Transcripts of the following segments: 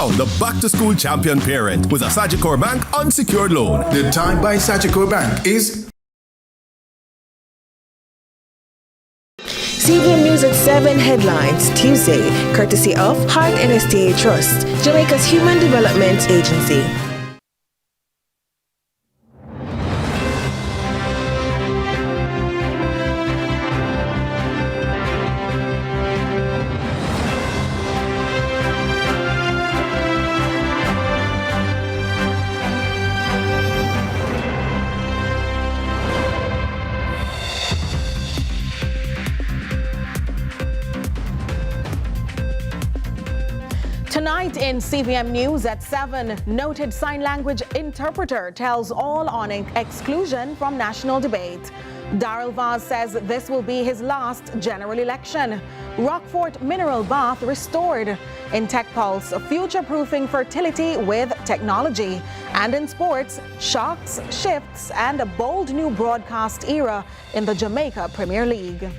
Crown the back-to-school champion parent with a Sagicor Bank unsecured loan. The time by Sagicor Bank is CVM News at 7 headlines Tuesday, courtesy of Heart NSTA Trust, Jamaica's Human Development Agency. Tonight in CVM News at 7, noted sign language interpreter tells all on exclusion from national debate. Vase says this will be his last general election. Rockfort mineral bath restored. In Tech Pulse, future-proofing fertility with technology. And in sports, shocks, shifts, and a bold new broadcast era in the Jamaica Premier League.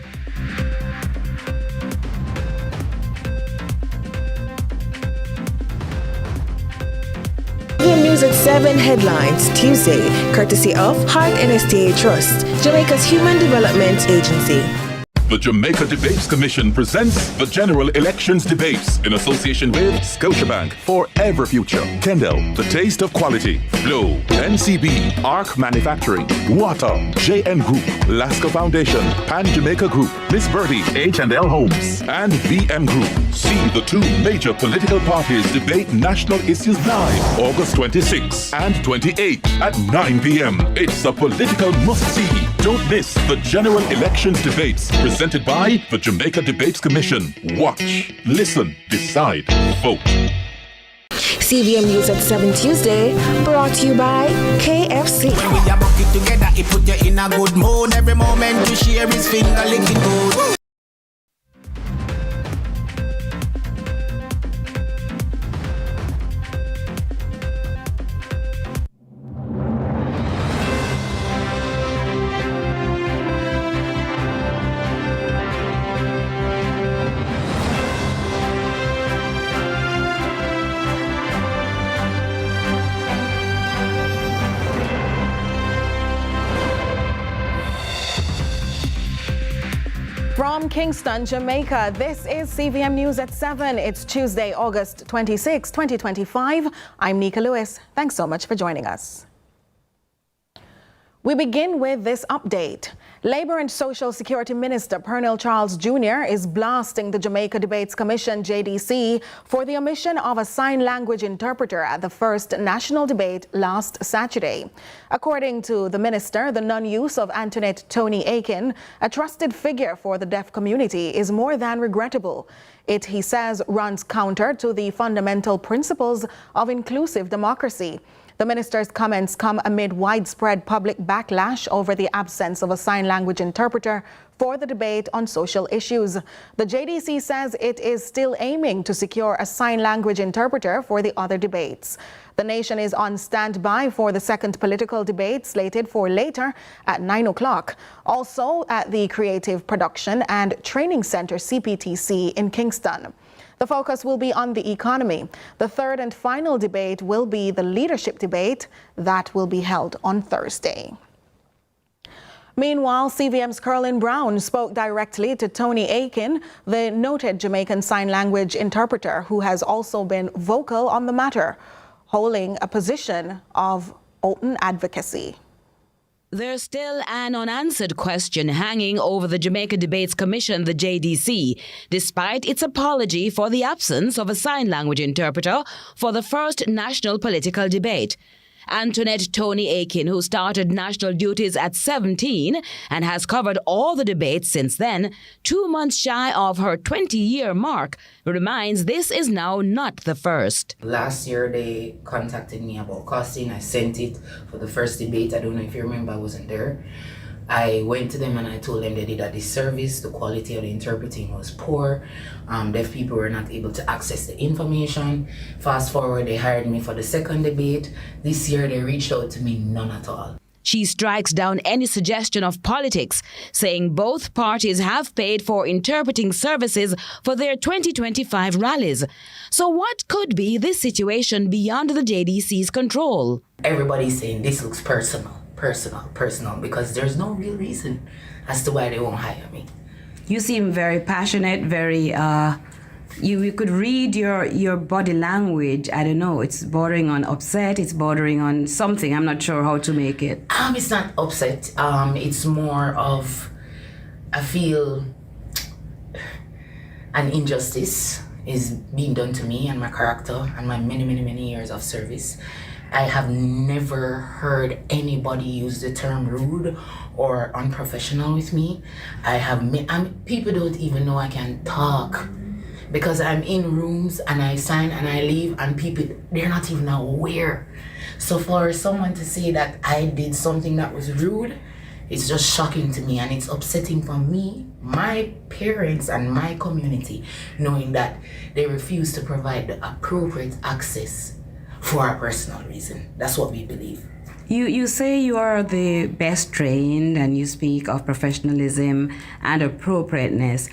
CVM News at 7 headlines Tuesday, courtesy of Heart NSTA Trust, Jamaica's Human Development Agency. The Jamaica Debates Commission presents the General Elections Debates in association with Scotiabank, Forever Future, Kendall, The Taste of Quality, Flow, NCB, ARC Manufacturing, Water, JN Group, Lasco Foundation, Pan Jamaica Group, Miss Birdie, H&L Homes, and VM Group. See the two major political parties debate national issues live August 26 and 28 at 9 p.m. It's a political must-see. Don't miss the General Elections Debates presented by the Jamaica Debates Commission. Watch, listen, decide, vote. CVM News at 7 Tuesday, brought to you by KFC. When we are working together, it put you in a good mood. Every moment you share is finger licking good. From Kingston, Jamaica, this is CVM News at 7. It's Tuesday, August 26, 2025. I'm Nika Lewis. Thanks so much for joining us. We begin with this update. Labour and Social Security Minister Pernell Charles Jr. is blasting the Jamaica Debates Commission, JDC, for the omission of a sign language interpreter at the first national debate last Saturday. According to the minister, the non-use of Antoinette Tony Aiken, a trusted figure for the deaf community, is more than regrettable. It, he says, runs counter to the fundamental principles of inclusive democracy. The minister's comments come amid widespread public backlash over the absence of a sign language interpreter for the debate on social issues. The JDC says it is still aiming to secure a sign language interpreter for the other debates. The nation is on standby for the second political debate slated for later at 9 o'clock. Also at the Creative Production and Training Center CPTC in Kingston. The focus will be on the economy. The third and final debate will be the leadership debate that will be held on Thursday. Meanwhile, CVM's Curlin Brown spoke directly to Tony Aiken, the noted Jamaican Sign Language interpreter who has also been vocal on the matter, holding a position of open advocacy. There's still an unanswered question hanging over the Jamaica Debates Commission, the JDC, despite its apology for the absence of a sign language interpreter for the first national political debate. Antoinette Tony Aiken, who started national duties at 17 and has covered all the debates since then, 2 months shy of her 20-year mark, reminds this is now not the first. Last year, they contacted me about costing. I sent it for the first debate. I don't know if you remember, I wasn't there. I went to them and I told them they did a disservice. The quality of the interpreting was poor. Deaf people were not able to access the information. Fast forward, they hired me for the second debate. This year, they reached out to me, none at all. She strikes down any suggestion of politics, saying both parties have paid for interpreting services for their 2025 rallies. So what could be this situation beyond the JDC's control? Everybody's saying this looks personal, because there's no real reason as to why they won't hire me. You seem very passionate, very... You could read your body language. I don't know. It's bordering on upset. It's bordering on something. I'm not sure how to make it. It's not upset. It's more of, I feel an injustice is being done to me and my character and my many years of service. I have never heard anybody use the term rude or unprofessional with me. People don't even know I can talk. Because I'm in rooms and I sign and I leave and people, they're not even aware. So for someone to say that I did something that was rude, it's just shocking to me and it's upsetting for me, my parents and my community, knowing that they refuse to provide the appropriate access for a personal reason. That's what we believe. You say you are the best trained and you speak of professionalism and appropriateness.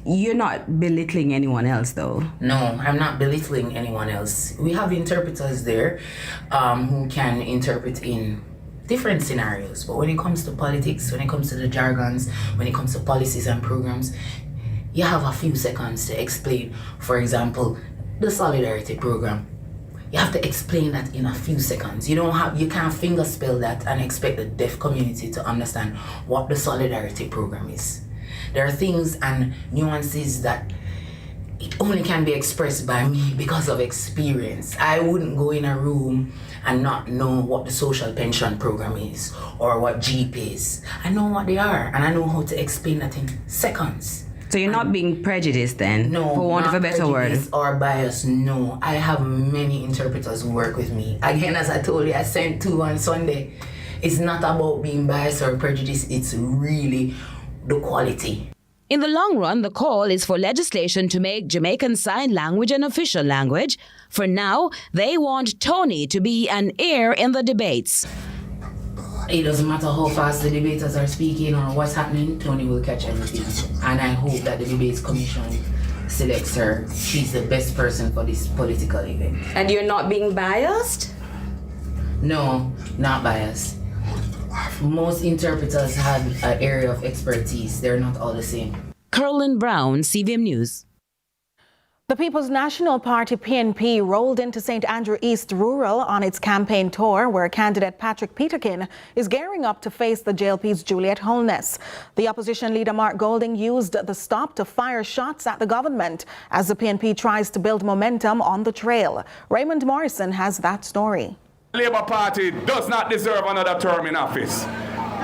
You're not belittling anyone else, though. No, I'm not belittling anyone else. We have interpreters there who can interpret in different scenarios. But when it comes to politics, when it comes to the jargons, when it comes to policies and programs, you have a few seconds to explain, for example, the Solidarity program. You have to explain that in a few seconds. You can't finger spell that and expect the deaf community to understand what the Solidarity program is. There are things and nuances that it only can be expressed by me because of experience. I wouldn't go in a room and not know what the social pension program is or what GP is. I know what they are and I know how to explain that in seconds. So you're not being prejudiced then, no, for want of a better word? Or biased, no. I have many interpreters who work with me. Again, as I told you, I sent 2 on Sunday. It's not about being biased or prejudiced, it's really the quality. In the long run, the call is for legislation to make Jamaican Sign Language an official language. For now, they want Tony to be an ear in the debates. It doesn't matter how fast the debaters are speaking or what's happening, Tony will catch everything. And I hope that the Debates Commission selects her. She's the best person for this political event. And you're not being biased? No, not biased. Most interpreters have an area of expertise. They're not all the same. Carolyn Brown, CVM News. The People's National Party PNP rolled into St. Andrew East Rural on its campaign tour, where candidate Patrick Peterkin is gearing up to face the JLP's Juliet Holness. The opposition leader Mark Golding used the stop to fire shots at the government as the PNP tries to build momentum on the trail. Raymond Morrison has that story. The Labour Party does not deserve another term in office.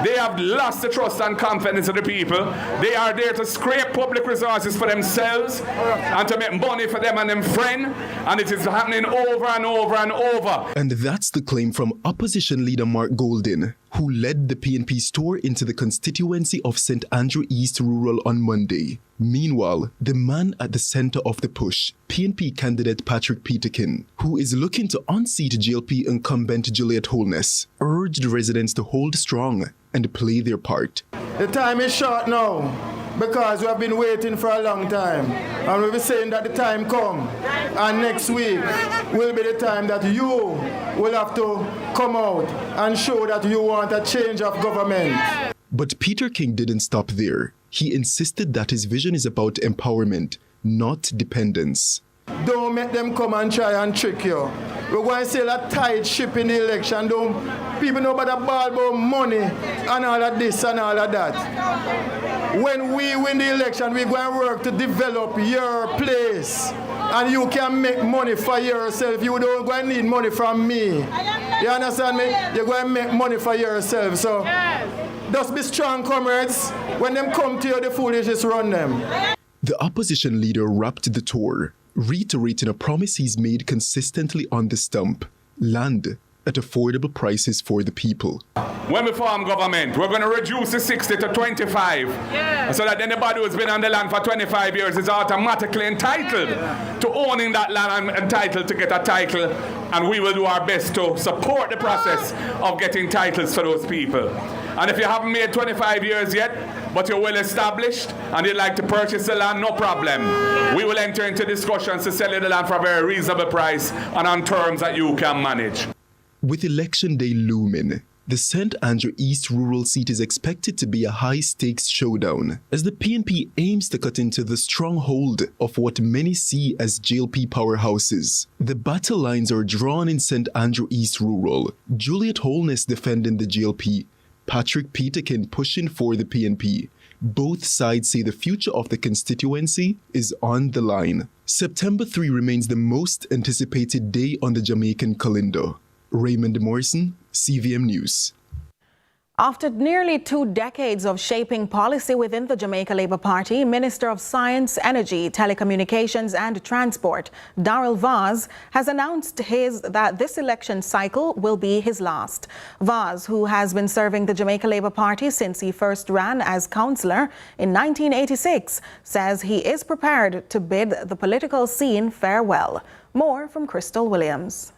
They have lost the trust and confidence of the people. They are there to scrape public resources for themselves and to make money for them and them friends. And it is happening over and over and over. And that's the claim from opposition leader Mark Golding, who led the PNP's tour into the constituency of St. Andrew East Rural on Monday. Meanwhile, the man at the center of the push, PNP candidate Patrick Peterkin, who is looking to unseat JLP incumbent Juliet Holness, urged residents to hold strong and play their part. The time is short now because we have been waiting for a long time, and we'll be saying that the time come, and next week will be the time that you will have to come out and show that you want a change of government. But Peter King didn't stop there. He insisted that his vision is about empowerment, not dependence. Don't make them come and try and trick you. We're going to sail a tight ship in the election. People know about the ball about money and all of this and all of that. When we win the election, we're going to work to develop your place. And you can make money for yourself. You don't going to need money from me. You understand me? You're going to make money for yourself. So just be strong, comrades. When them come to you, the foolishness run them. The opposition leader wrapped the tour, reiterating a promise he's made consistently on the stump: land at affordable prices for the people. When we form government, we're going to reduce the 60 to 25. So that anybody who's been on the land for 25 years is automatically entitled to owning that land and entitled to get a title. And we will do our best to support the process of getting titles for those people. And if you haven't made 25 years yet, but you're well established and you'd like to purchase the land, no problem. We will enter into discussions to sell you the land for a very reasonable price and on terms that you can manage. With Election Day looming, the St. Andrew East rural seat is expected to be a high-stakes showdown as the PNP aims to cut into the stronghold of what many see as JLP powerhouses. The battle lines are drawn in St. Andrew East rural. Juliet Holness defending the JLP, Patrick Peterkin pushing for the PNP. Both sides say the future of the constituency is on the line. September 3 remains the most anticipated day on the Jamaican calendar. Raymond Morrison, CVM News. After nearly 2 decades of shaping policy within the Jamaica Labour Party, Minister of Science, Energy, Telecommunications and Transport, Darrell Vase, has announced that this election cycle will be his last. Vase, who has been serving the Jamaica Labour Party since he first ran as councillor in 1986, says he is prepared to bid the political scene farewell. More from Crystal Williams.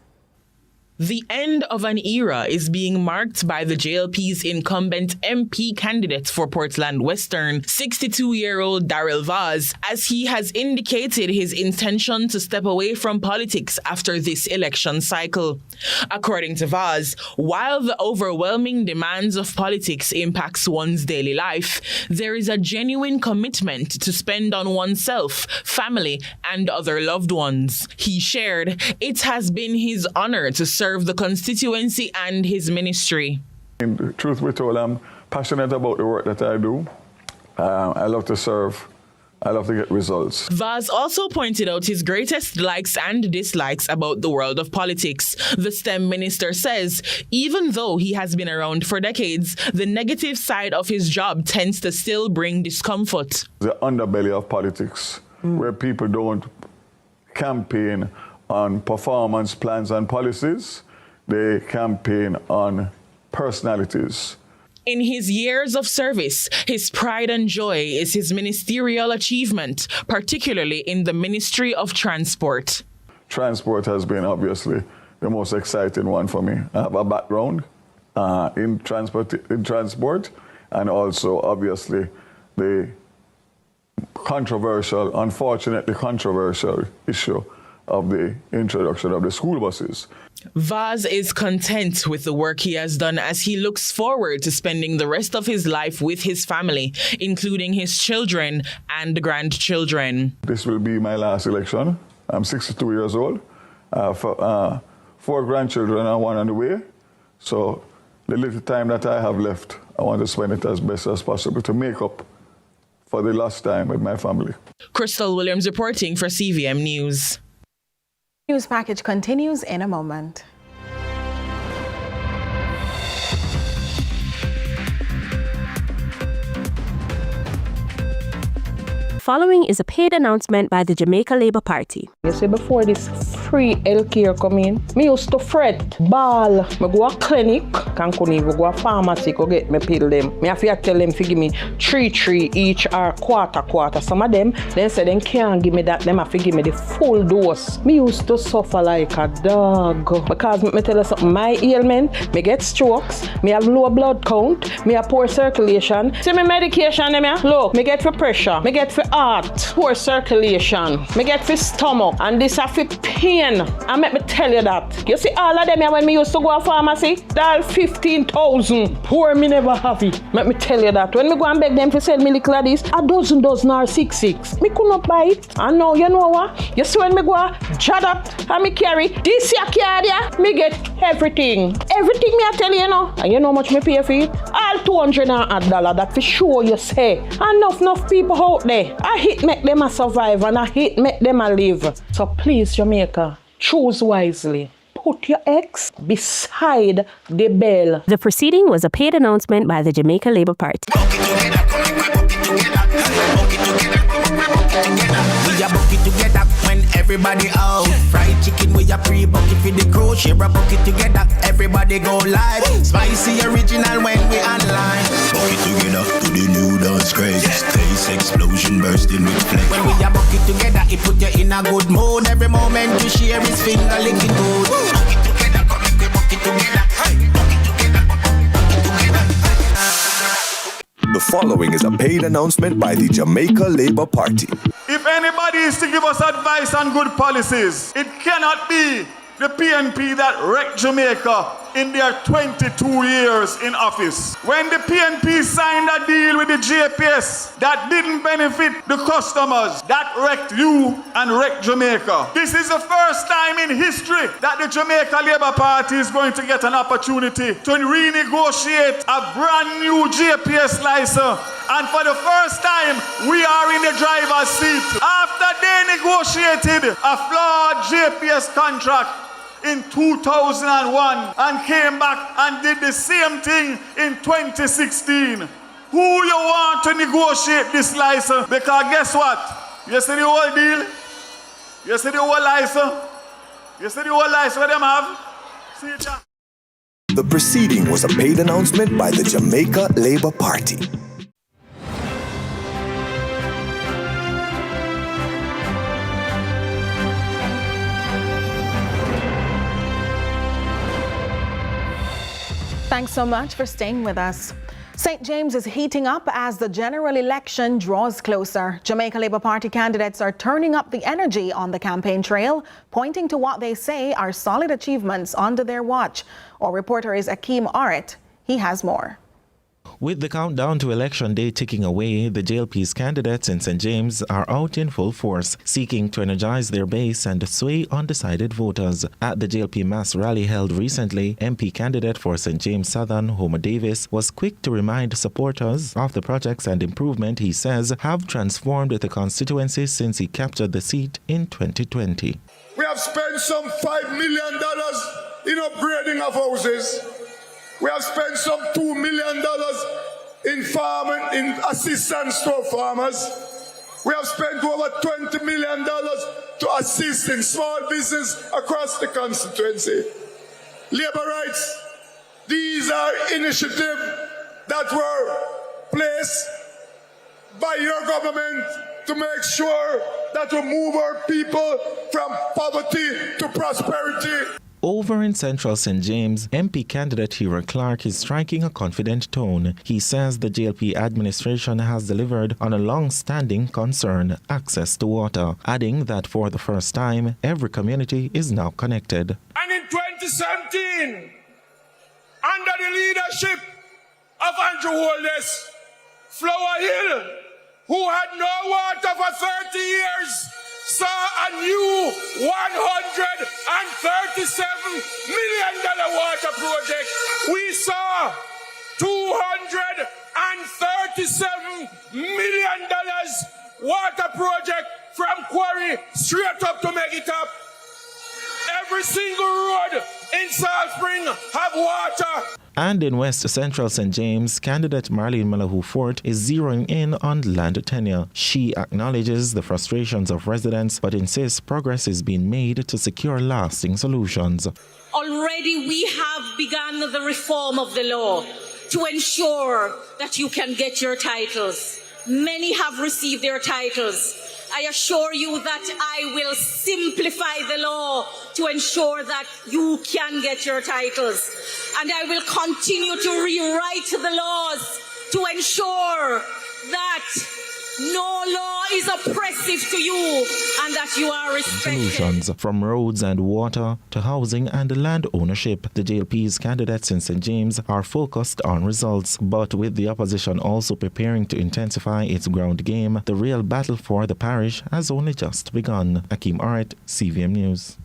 The end of an era is being marked by the JLP's incumbent MP candidate for Portland Western, 62-year-old Darrell Vase, as he has indicated his intention to step away from politics after this election cycle. According to Vase, while the overwhelming demands of politics impacts one's daily life, there is a genuine commitment to spend on oneself, family, and other loved ones. He shared, "It has been his honor to serve the constituency and his ministry." In the truth be told, I'm passionate about the work that I do. I love to serve. I love to get results. Vase also pointed out his greatest likes and dislikes about the world of politics. The STEM minister says, even though he has been around for decades, the negative side of his job tends to still bring discomfort. The underbelly of politics, where people don't campaign on performance plans and policies, they campaign on personalities. In his years of service, his pride and joy is his ministerial achievement, particularly in the Ministry of Transport. Transport has been obviously the most exciting one for me. I have a background in transport, and also obviously the unfortunately controversial issue of the introduction of the school buses. Vase is content with the work he has done as he looks forward to spending the rest of his life with his family, including his children and grandchildren. This will be my last election. I'm 62 years old. I have 4 grandchildren and 1 on the way. So the little time that I have left, I want to spend it as best as possible to make up for the last time with my family. Crystal Williams reporting for CVM News. News package continues in a moment. Following is a paid announcement by the Jamaica Labour Party. You see, before this free healthcare come in, me used to fret, ball. Me go a clinic, can go a pharmacy, go get me pill them. Me have to tell them to give me 3 each or quarter. Some of them, they say they can't give me that, them have to give me the full dose. Me used to suffer like a dog. Because me tell you something, my ailment, me get strokes, me have low blood count, me have poor circulation. See me medication, look, me get for pressure, me get for heart, poor circulation, me get for stomach, and this have for pain. And let me tell you that. You see all of them here when me used to go to pharmacy, that 15,000. Poor me never have it. Let me tell you that. When me go and beg them to sell me little of this, a dozen or 6. Me could not buy it. And now you know what? You see when me go jad up and me carry this here card here, me get everything. Everything me I tell you, And you know how much me pay for it? All $200. That for sure you say. Enough people out there. I hate make them a survive and I hate make them a live. So please, Jamaica, choose wisely. Put your eggs beside the bell. The proceeding was a paid announcement by the Jamaica Labour Party. We a bucket together when everybody out. Fried chicken with a pre-bucket for the crew. Share a bucket together, everybody go live. Spicy original when we online. Bucket together to the new dance craze. Taste explosion bursting with flame. When we a bucket together, it put you in a good mood. Every moment you share is finger licking good. Bucket together, come make we bucket together. Hey, bucket together, bucket together. The following is a paid announcement by the Jamaica Labour Party. If anybody is to give us advice on good policies, it cannot be the PNP that wrecked Jamaica in their 22 years in office. When the PNP signed a deal with the JPS that didn't benefit the customers, that wrecked you and wrecked Jamaica. This is the first time in history that the Jamaica Labour Party is going to get an opportunity to renegotiate a brand new JPS license. And for the first time, we are in the driver's seat. After they negotiated a flawed JPS contract in 2001 and came back and did the same thing in 2016. Who you want to negotiate this license? Because guess what? You see the whole deal? You see the whole license? You see the whole license what them have? See it. The proceeding was a paid announcement by the Jamaica Labour Party. Thanks so much for staying with us. St. James is heating up as the general election draws closer. Jamaica Labour Party candidates are turning up the energy on the campaign trail, pointing to what they say are solid achievements under their watch. Our reporter is Akeem Aret. He has more. With the countdown to election day ticking away, the JLP's candidates in St. James are out in full force, seeking to energize their base and sway undecided voters. At the JLP mass rally held recently, MP candidate for St. James Southern, Homer Davis, was quick to remind supporters of the projects and improvement he says have transformed the constituency since he captured the seat in 2020. We have spent some $5 million in upgrading of houses. We have spent some $2 million in farming, in assistance to farmers. We have spent over $20 million to assist in small business across the constituency. Labor rights, these are initiatives that were placed by your government to make sure that we move our people from poverty to prosperity. Over in central St. James, MP candidate Hero Clark is striking a confident tone. He says the JLP administration has delivered on a long-standing concern, access to water, adding that for the first time, every community is now connected. And in 2017, under the leadership of Andrew Holness, Flower Hill, who had no water for 30 years, saw a new $137 million water project. We saw $237 million water project from Quarry straight up to Megitop. Every single road in Salt Spring have water. And in West Central St. James, candidate Marlene Malahoo Fort is zeroing in on land tenure. She acknowledges the frustrations of residents but insists progress is being made to secure lasting solutions. Already we have begun the reform of the law to ensure that you can get your titles. Many have received their titles. I assure you that I will simplify the law to ensure that you can get your titles. And I will continue to rewrite the laws to ensure that no law is oppressive to you and that you are respected. Solutions from roads and water to housing and land ownership. The JLP's candidates in St. James are focused on results, but with the opposition also preparing to intensify its ground game, the real battle for the parish has only just begun. Akeem Aret, CVM News.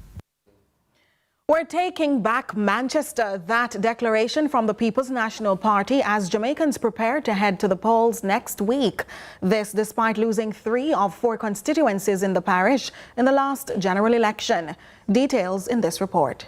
We're taking back Manchester, that declaration from the People's National Party as Jamaicans prepare to head to the polls next week. This despite losing 3 of 4 constituencies in the parish in the last general election. Details in this report.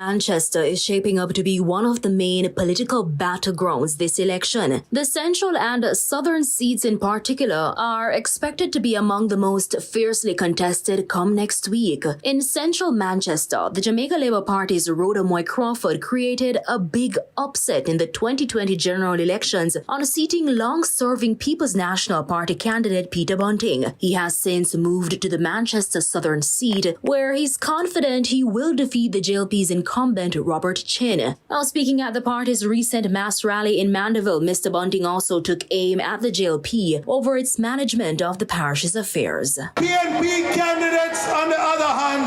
Manchester is shaping up to be one of the main political battlegrounds this election. The central and southern seats in particular are expected to be among the most fiercely contested come next week. In central Manchester, the Jamaica Labour Party's Rhoda Moy Crawford created a big upset in the 2020 general elections on seating long-serving People's National Party candidate Peter Bunting. He has since moved to the Manchester southern seat, where he's confident he will defeat the JLP's incumbent Robert Chin. Now, speaking at the party's recent mass rally in Mandeville, Mr. Bunting also took aim at the JLP over its management of the parish's affairs. PNP candidates, on the other hand,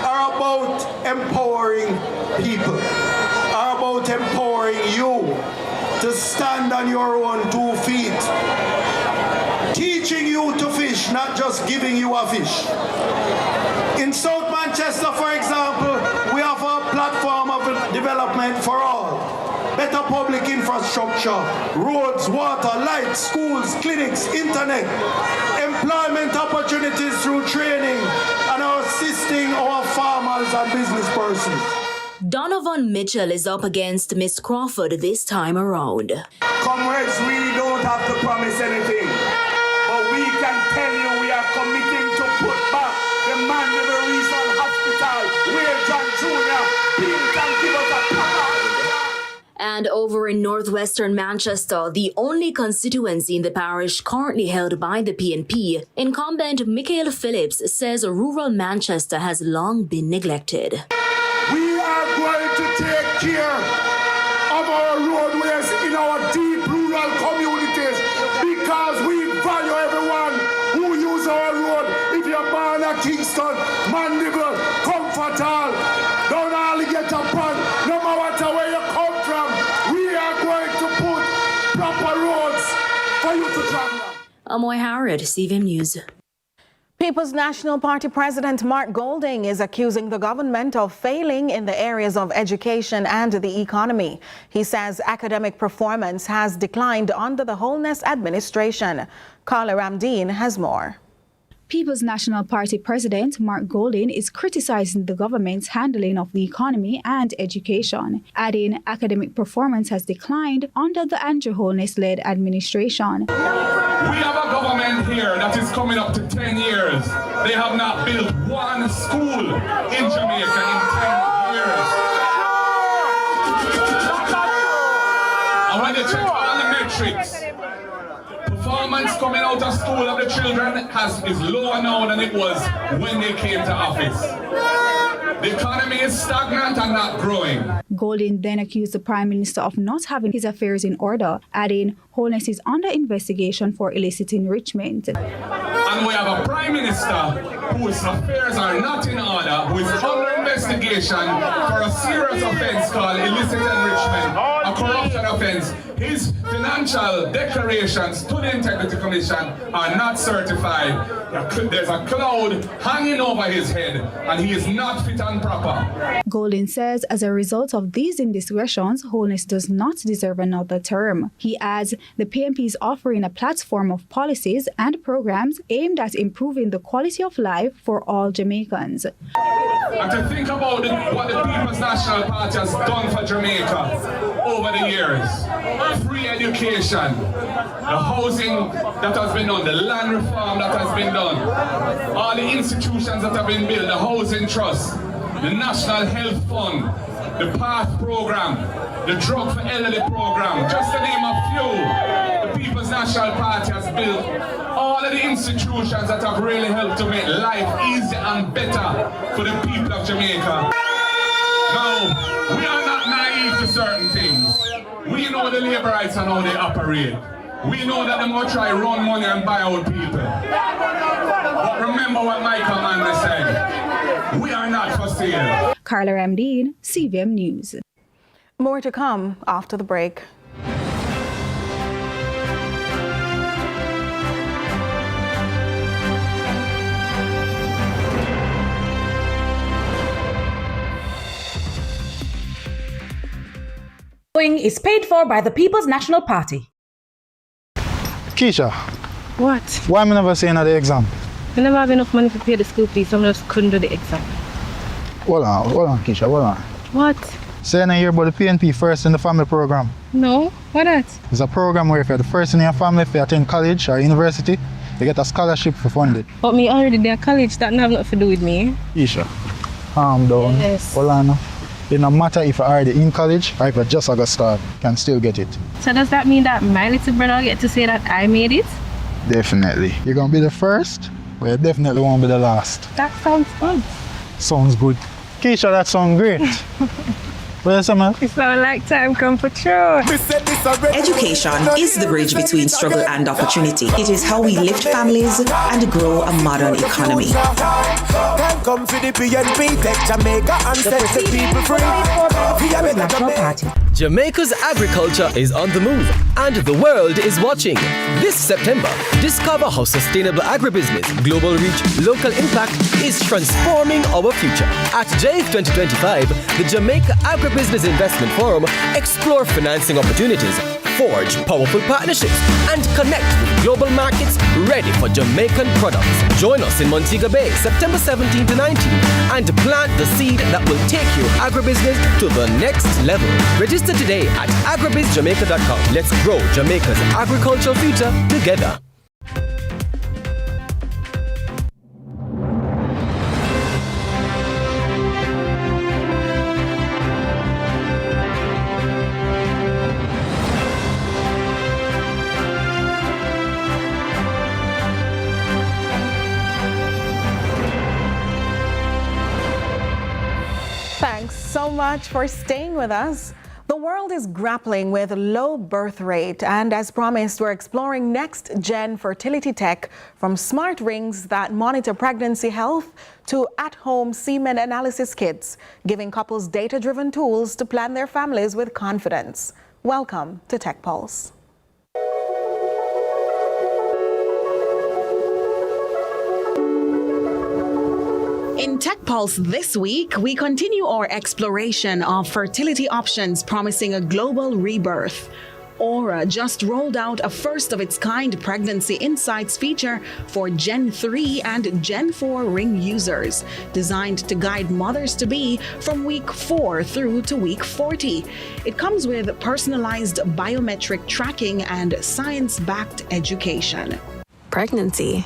are about empowering people, are about empowering you to stand on your own 2 feet, teaching you to fish, not just giving you a fish. In South Manchester, for example, we have a platform of development for all. Better public infrastructure, roads, water, lights, schools, clinics, internet, employment opportunities through training, and our assisting our farmers and business persons. Donovan Mitchell is up against Miss Crawford this time around. Comrades, we don't have to promise anything, but we can tell you we are committing to put back the Mandeville Regional Hospital where John Jr. can give us a power. And over in northwestern Manchester, the only constituency in the parish currently held by the PNP, incumbent Michael Phillips says rural Manchester has long been neglected. We are going to take care of our roadways in our deep rural communities because we value everyone who use our road. If you're born at Kingston, Mandeville, Comfortal, down Alligator Pond, no matter where you come from, we are going to put proper roads for you to travel. Amoy Harrod, CVM News. People's National Party President Mark Golding is accusing the government of failing in the areas of education and the economy. He says academic performance has declined under the Holness administration. Carla Ramdeen has more. People's National Party President Mark Golding is criticizing the government's handling of the economy and education, adding academic performance has declined under the Andrew Holness-led administration. We have a government here that is coming up to 10 years. They have not built one school in Jamaica in 10 years. And when you check all the metrics, performance coming out of school of the children is lower now than it was when they came to office. The economy is stagnant and not growing. Golding then accused the Prime Minister of not having his affairs in order, adding Holness is under investigation for illicit enrichment. And we have a Prime Minister whose affairs are not in order, who is under investigation for a serious offense called illicit enrichment, a corruption offense. His financial declarations to the Integrity Commission are not certified. There's a cloud hanging over his head, and he is not fit and proper. Golding says as a result of these indiscretions, Holness does not deserve another term. He adds the PNP is offering a platform of policies and programs aimed at improving the quality of life for all Jamaicans. And to think about what the People's National Party has done for Jamaica over the years. Free education, the housing that has been done, the land reform that has been done, all the institutions that have been built, the housing trust, the National Health Fund, the PATH program, the Drug for Elderly program, just to name a few. The People's National Party has built all of the institutions that have really helped to make life easier and better for the people of Jamaica. Now, we are not naive to certain things. We know the labor rights and how they operate. We know that they will try run money and buy out people. But remember what Michael Manley said. We are not for sale. Carla Ramdeen, CVM News. More to come after the break. Is paid for by the People's National Party. Keisha. What? Why am I never saying at the exam? We never have enough money to pay the school fees, so I just couldn't do the exam. Hold on, Keisha, hold on. What? Say I hear about the PNP First in the Family program. No, what that? It's a program where if you're the first in your family, if you attend college or university, you get a scholarship for funded. But me already there college, that have nothing to do with me. Isha, calm down. Yes. Olana. It no matter if you're already in college or if you just got start, you can still get it. So does that mean that my little brother get to say that I made it? Definitely. You're gonna be the first, but you definitely won't be the last. That sounds fun. Sounds good. Keisha, that sounds great. What is it, man? It's not like time come for sure. Education is the bridge between struggle and opportunity. It is how we lift families and grow a modern economy. Come for the PNP, take Jamaica and set the people free. Electoral Party. Jamaica's agriculture is on the move and the world is watching. This September, discover how sustainable agribusiness, global reach, local impact is transforming our future. At JLP 2025, the Jamaica Agribusiness Investment Forum, explore financing opportunities, forge powerful partnerships, and connect with global markets ready for Jamaican products. Join us in Montego Bay, September 17 to 19, and plant the seed that will take your agribusiness to the next level. Register today at agribizjamaica.com. Let's grow Jamaica's agricultural future together. Thanks so much for staying with us. The world is grappling with low birth rate, and as promised, we're exploring next-gen fertility tech from smart rings that monitor pregnancy health to at-home semen analysis kits, giving couples data-driven tools to plan their families with confidence. Welcome to Tech Pulse. In Tech Pulse this week, we continue our exploration of fertility options promising a global rebirth. Aura just rolled out a first-of-its-kind pregnancy insights feature for Gen 3 and Gen 4 ring users, designed to guide mothers-to-be from week 4 through to week 40. It comes with personalized biometric tracking and science-backed education. Pregnancy.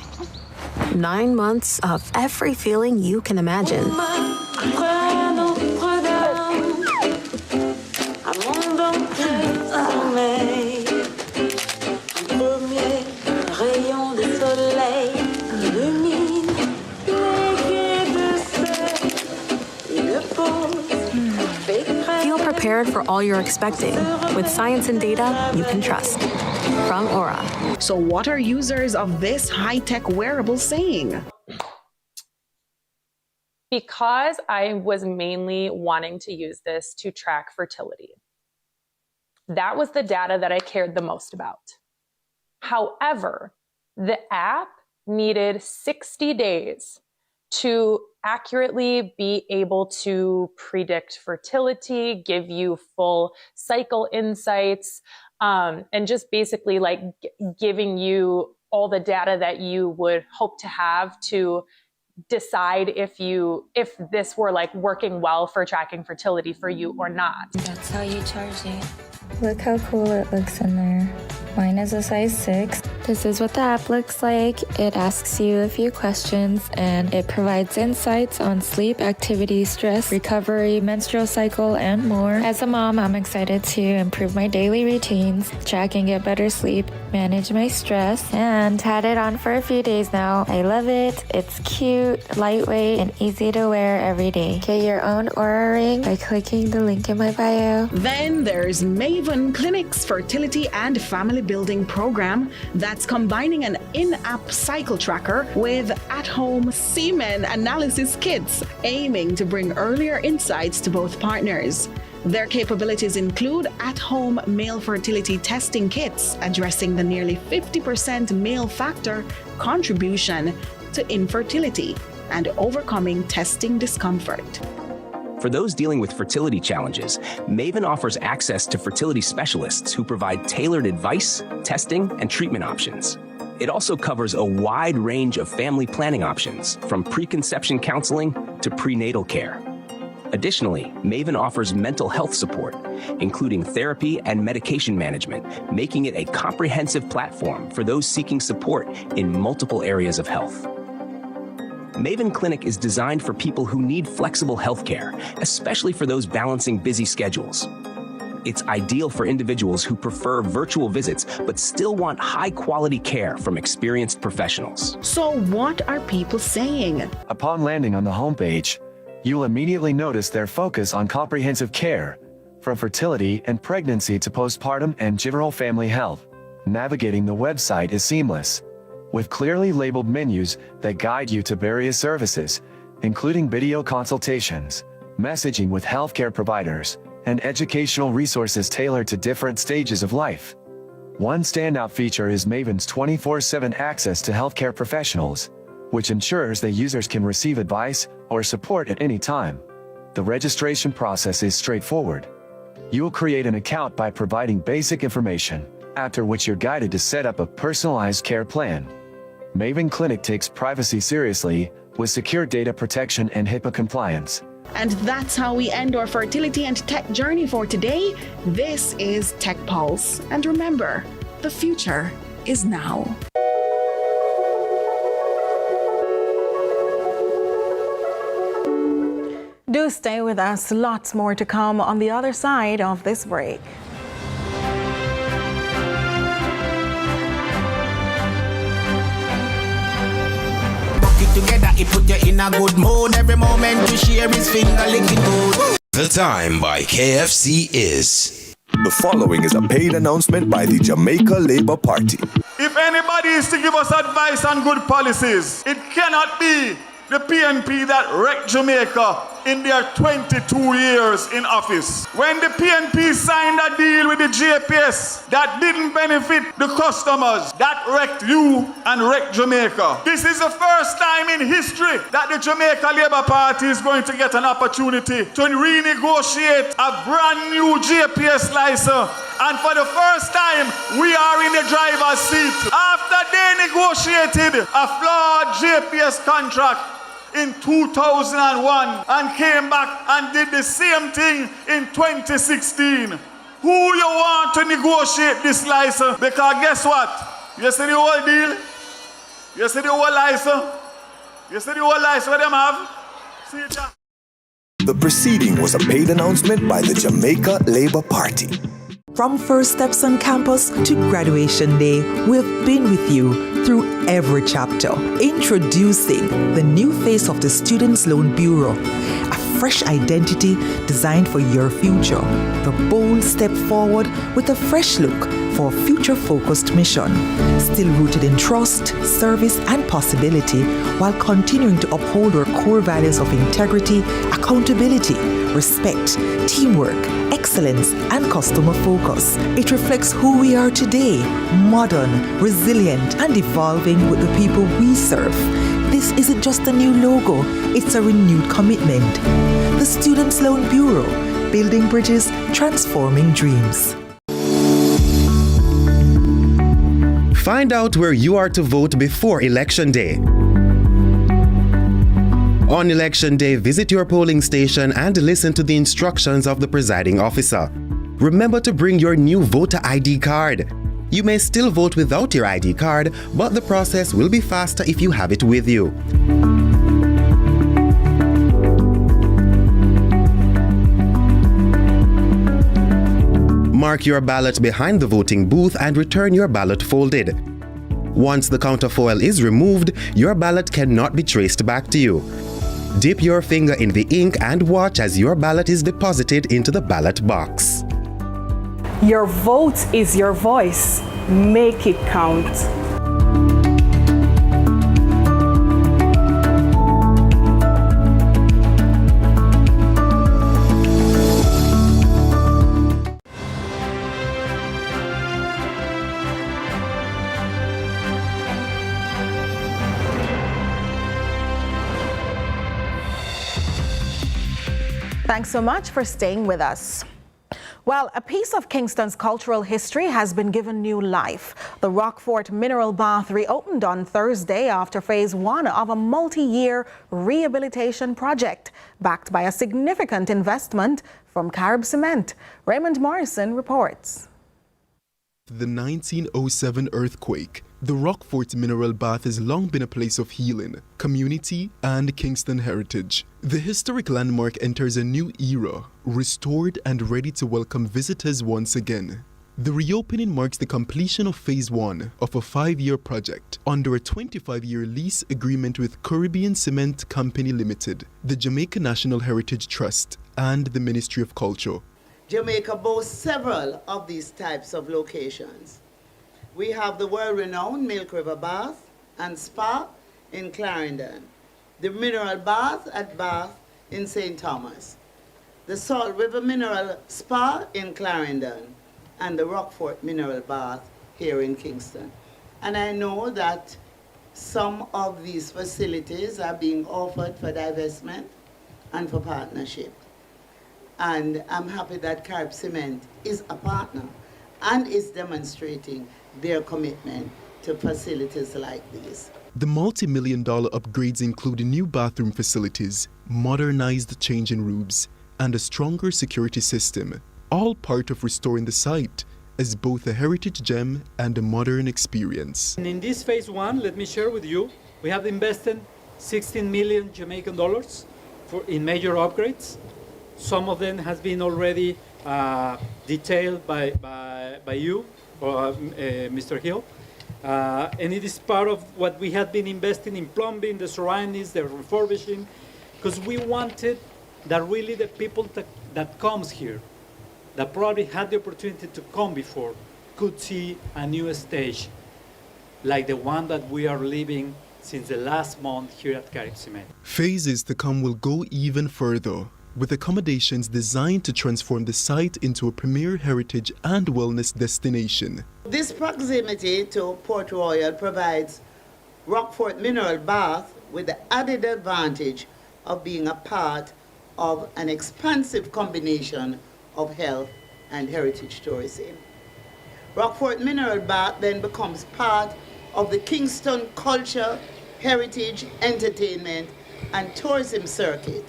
9 months of every feeling you can imagine. Feel prepared for all you're expecting with science and data you can trust. From Aura. So what are users of this high-tech wearable saying? Because I was mainly wanting to use this to track fertility. That was the data that I cared the most about. However, the app needed 60 days to accurately be able to predict fertility, give you full cycle insights, and just basically like giving you all the data that you would hope to have to decide if this were like working well for tracking fertility for you or not. That's how you charge it. Look how cool it looks in there. Mine is a size 6. This is what the app looks like. It asks you a few questions and it provides insights on sleep, activity, stress, recovery, menstrual cycle, and more. As a mom, I'm excited to improve my daily routines, track and get better sleep, manage my stress, and had it on for a few days now. I love it. It's cute, lightweight, and easy to wear every day. Get your own Aura ring by clicking the link in my bio. Then there's Maven Clinic's fertility and family building program that's combining an in-app cycle tracker with at-home semen analysis kits, aiming to bring earlier insights to both partners. Their capabilities include at-home male fertility testing kits, addressing the nearly 50% male factor contribution to infertility and overcoming testing discomfort. For those dealing with fertility challenges, Maven offers access to fertility specialists who provide tailored advice, testing, and treatment options. It also covers a wide range of family planning options, from preconception counseling to prenatal care. Additionally, Maven offers mental health support, including therapy and medication management, making it a comprehensive platform for those seeking support in multiple areas of health. Maven Clinic is designed for people who need flexible healthcare, especially for those balancing busy schedules. It's ideal for individuals who prefer virtual visits but still want high-quality care from experienced professionals. So what are people saying? Upon landing on the homepage, you'll immediately notice their focus on comprehensive care, from fertility and pregnancy to postpartum and general family health. Navigating the website is seamless, with clearly labeled menus that guide you to various services, including video consultations, messaging with healthcare providers, and educational resources tailored to different stages of life. One standout feature is Maven's 24/7 access to healthcare professionals, which ensures that users can receive advice or support at any time. The registration process is straightforward. You will create an account by providing basic information, after which you're guided to set up a personalized care plan. Maven Clinic takes privacy seriously, with secure data protection and HIPAA compliance. And that's how we end our fertility and tech journey for today. This is Tech Pulse. And remember, the future is now. Do stay with us. Lots more to come on the other side of this break. Together, it put you in a good mood. Every moment you share is finger licking good. The time by KFC is. The following is a paid announcement by the Jamaica Labour Party. If anybody is to give us advice on good policies, it cannot be the PNP that wrecked Jamaica in their 22 years in office. When the PNP signed a deal with the JPS that didn't benefit the customers, that wrecked you and wrecked Jamaica. This is the first time in history that the Jamaica Labour Party is going to get an opportunity to renegotiate a brand new JPS license. And for the first time, we are in the driver's seat. After they negotiated a flawed JPS contract in 2001 and came back and did the same thing in 2016. Who you want to negotiate this license? Because guess what? You see the whole deal? You see the whole license? You see the whole license what them have? See it there? The proceeding was a paid announcement by the Jamaica Labour Party. From first steps on campus to graduation day, we've been with you through every chapter. Introducing the new face of the Students' Loan Bureau, a fresh identity designed for your future. The bold step forward with a fresh look for a future-focused mission. Still rooted in trust, service, and possibility, while continuing to uphold our core values of integrity, accountability, respect, teamwork, excellence, and customer focus. It reflects who we are today, modern, resilient, and evolving with the people we serve. This isn't just a new logo, it's a renewed commitment. The Students' Loan Bureau, building bridges, transforming dreams. Find out where you are to vote before Election Day. On Election Day, visit your polling station and listen to the instructions of the presiding officer. Remember to bring your new voter ID card. You may still vote without your ID card, but the process will be faster if you have it with you. Mark your ballot behind the voting booth and return your ballot folded. Once the counterfoil is removed, your ballot cannot be traced back to you. Dip your finger in the ink and watch as your ballot is deposited into the ballot box. Your vote is your voice. Make it count. Thanks so much for staying with us. Well, a piece of Kingston's cultural history has been given new life. The Rockfort Mineral Bath reopened on Thursday after phase 1 of a multi-year rehabilitation project, backed by a significant investment from JLP Cement. Raymond Morrison reports. The 1907 earthquake, the Rockfort Mineral Bath has long been a place of healing, community, and Kingston heritage. The historic landmark enters a new era, restored and ready to welcome visitors once again. The reopening marks the completion of phase 1 of a 5-year project under a 25-year lease agreement with Caribbean Cement Company Limited, the Jamaica National Heritage Trust, and the Ministry of Culture. Jamaica boasts several of these types of locations. We have the world-renowned Milk River Bath and Spa in Clarendon, the Mineral Bath at Bath in St. Thomas, the Salt River Mineral Spa in Clarendon, and the Rockfort Mineral Bath here in Kingston. And I know that some of these facilities are being offered for divestment and for partnership. And I'm happy that JLP Cement is a partner and is demonstrating their commitment to facilities like these. The multi-million-dollar upgrades include new bathroom facilities, modernized changing rooms, and a stronger security system, all part of restoring the site as both a heritage gem and a modern experience. And in this phase 1, let me share with you, we have invested 16 million Jamaican dollars in major upgrades. Some of them has been already detailed by you, or Mr. Hill. And it is part of what we have been investing in plumbing, the surroundings, the refurbishing, because we wanted that really the people that comes here, that probably had the opportunity to come before, could see a new stage, like the one that we are living since the last month here at JLP Cement. Phases to come will go even further, with accommodations designed to transform the site into a premier heritage and wellness destination. This proximity to Port Royal provides Rockfort Mineral Bath with the added advantage of being a part of an expansive combination of health and heritage tourism. Rockfort Mineral Bath then becomes part of the Kingston culture, heritage, entertainment, and tourism circuit.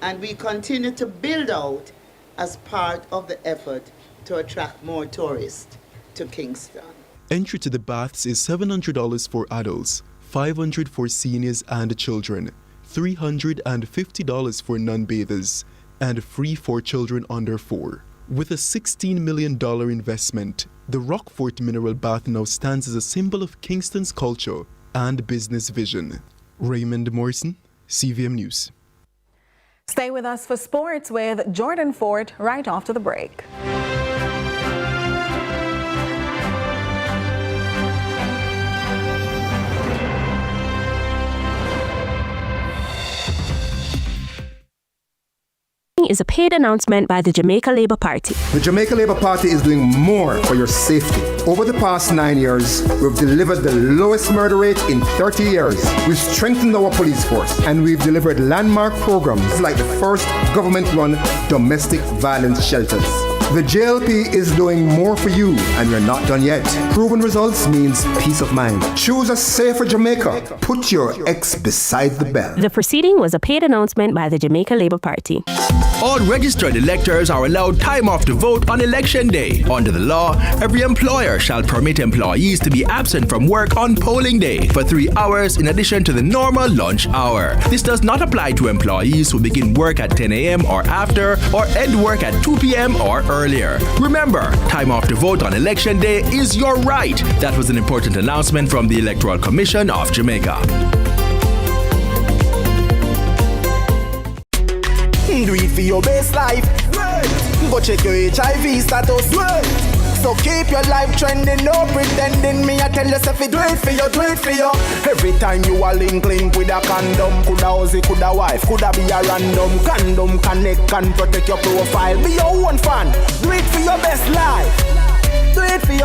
And we continue to build out as part of the effort to attract more tourists to Kingston. Entry to the baths is $700 for adults, $500 for seniors and children, $350 for non-bathers, and free for children under 4. With a $16 million investment, the Rockfort Mineral Bath now stands as a symbol of Kingston's culture and business vision. Raymond Morrison, CVM News. Stay with us for sports with Jordan Ford right after the break. Is a paid announcement by the Jamaica Labour Party. The Jamaica Labour Party is doing more for your safety. Over the past 9 years, we've delivered the lowest murder rate in 30 years. We've strengthened our police force, and we've delivered landmark programs like the first government-run domestic violence shelters. The JLP is doing more for you, and you're not done yet. Proven results means peace of mind. Choose a safer Jamaica. Put your X beside the bell. The proceeding was a paid announcement by the Jamaica Labour Party. All registered electors are allowed time off to vote on election day. Under the law, every employer shall permit employees to be absent from work on polling day for 3 hours in addition to the normal lunch hour. This does not apply to employees who begin work at 10 a.m. or after, or end work at 2 p.m. or earlier. Remember, time off to vote on election day is your right. That was an important announcement from the Electoral Commission of Jamaica. Do it for your best life. Go check your HIV status. So keep your life trending, no pretending. Me I tell yourself do it for you, do it for you. Every time you are link with a condom, coulda husband, coulda wife, coulda be a random. Condom connect and protect your profile. Be your own fan. Do it for your best life. Do it for your